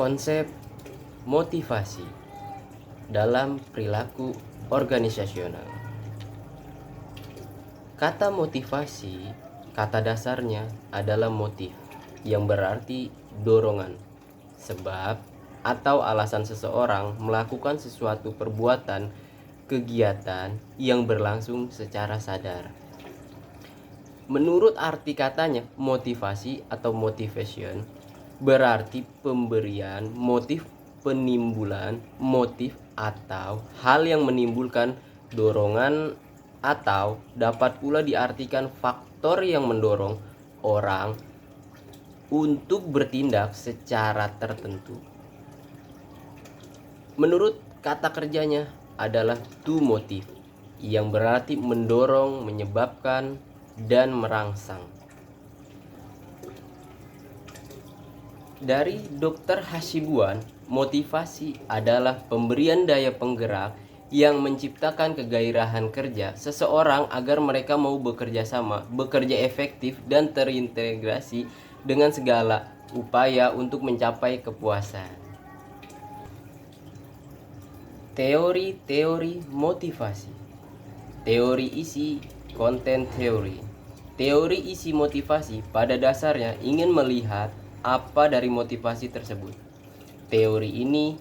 Konsep motivasi dalam perilaku organisasional. Kata motivasi, kata dasarnya adalah motif, yang berarti dorongan, sebab atau alasan seseorang melakukan sesuatu perbuatan, kegiatan yang berlangsung secara sadar. Menurut arti katanya, motivasi atau motivation berarti pemberian motif, penimbulan motif atau hal yang menimbulkan dorongan, atau dapat pula diartikan faktor yang mendorong orang untuk bertindak secara tertentu. Menurut kata kerjanya adalah to motive, yang berarti mendorong, menyebabkan, dan merangsang. Dari Dr. Hasibuan, motivasi adalah pemberian daya penggerak yang menciptakan kegairahan kerja seseorang agar mereka mau bekerja sama, bekerja efektif, dan terintegrasi dengan segala upaya untuk mencapai kepuasan. Teori-teori motivasi. Teori isi, content theory. Teori isi motivasi pada dasarnya ingin melihat apa dari motivasi tersebut. Teori ini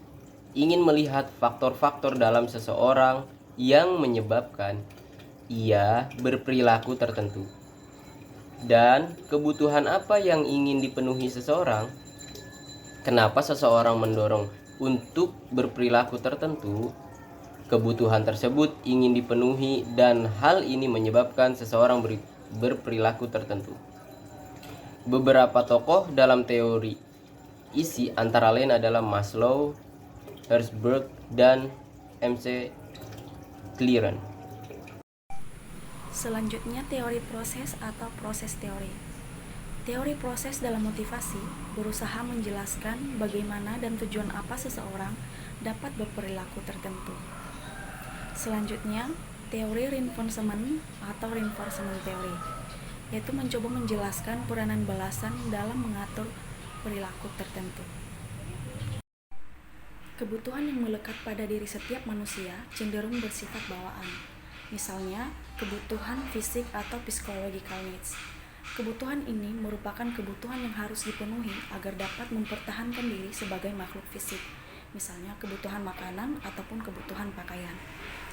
ingin melihat faktor-faktor dalam seseorang yang menyebabkan ia berperilaku tertentu, dan kebutuhan apa yang ingin dipenuhi seseorang. Kenapa seseorang mendorong untuk berperilaku tertentu, kebutuhan tersebut ingin dipenuhi, dan hal ini menyebabkan seseorang berperilaku tertentu. Beberapa tokoh dalam teori isi antara lain adalah Maslow, Herzberg, dan MC Clearen. Selanjutnya, teori proses atau proses teori. Teori proses dalam motivasi berusaha menjelaskan bagaimana dan tujuan apa seseorang dapat berperilaku tertentu. Selanjutnya, teori reinforcement atau reinforcement theory, yaitu mencoba menjelaskan peranan balasan dalam mengatur perilaku tertentu. Kebutuhan yang melekat pada diri setiap manusia cenderung bersifat bawaan. Misalnya, kebutuhan fisik atau physiological needs. Kebutuhan ini merupakan kebutuhan yang harus dipenuhi agar dapat mempertahankan diri sebagai makhluk fisik. Misalnya, kebutuhan makanan ataupun kebutuhan pakaian.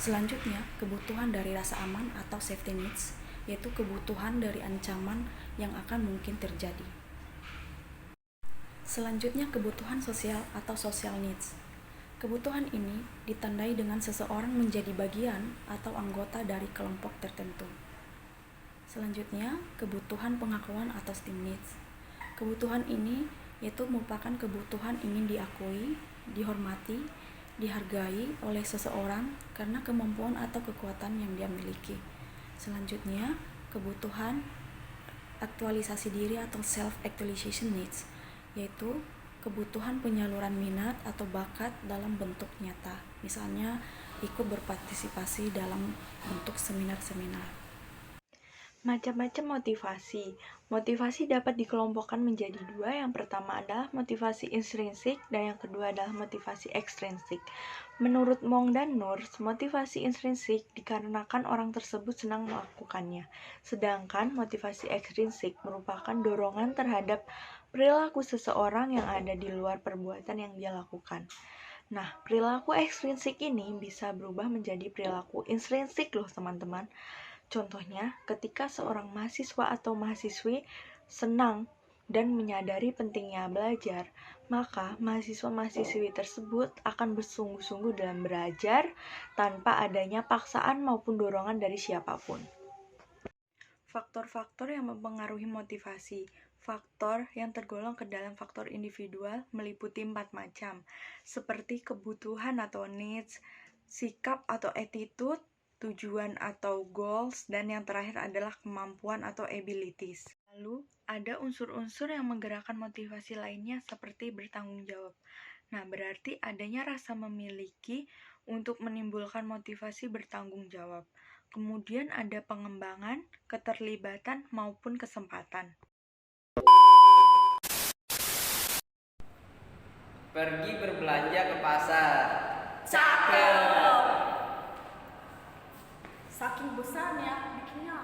Selanjutnya, kebutuhan dari rasa aman atau safety needs, yaitu kebutuhan dari ancaman yang akan mungkin terjadi. Selanjutnya, kebutuhan sosial atau social needs. Kebutuhan ini ditandai dengan seseorang menjadi bagian atau anggota dari kelompok tertentu. Selanjutnya, kebutuhan pengakuan atau esteem needs. Kebutuhan ini yaitu merupakan kebutuhan ingin diakui, dihormati, dihargai oleh seseorang karena kemampuan atau kekuatan yang dia miliki. Selanjutnya, kebutuhan aktualisasi diri atau self-actualization needs, yaitu kebutuhan penyaluran minat atau bakat dalam bentuk nyata, misalnya ikut berpartisipasi dalam bentuk seminar-seminar. Macam-macam motivasi. Motivasi dapat dikelompokkan menjadi dua. Yang pertama adalah motivasi intrinsik dan yang kedua adalah motivasi ekstrinsik. Menurut Monk dan Nurse, motivasi intrinsik dikarenakan orang tersebut senang melakukannya. Sedangkan motivasi ekstrinsik merupakan dorongan terhadap perilaku seseorang yang ada di luar perbuatan yang dia lakukan. Nah, perilaku ekstrinsik ini bisa berubah menjadi perilaku intrinsik loh teman-teman. Contohnya, ketika seorang mahasiswa atau mahasiswi senang dan menyadari pentingnya belajar, maka mahasiswa-mahasiswi tersebut akan bersungguh-sungguh dalam belajar tanpa adanya paksaan maupun dorongan dari siapapun. Faktor-faktor yang mempengaruhi motivasi. Faktor yang tergolong ke dalam faktor individual meliputi 4 macam, seperti kebutuhan atau needs, sikap atau attitude, tujuan atau goals, dan yang terakhir adalah kemampuan atau abilities. Lalu, ada unsur-unsur yang menggerakkan motivasi lainnya seperti bertanggung jawab. Nah, berarti adanya rasa memiliki untuk menimbulkan motivasi bertanggung jawab. Kemudian ada pengembangan, keterlibatan, maupun kesempatan. Pergi berbelanja ke pasar. Cakep. Saking besarnya bikinnya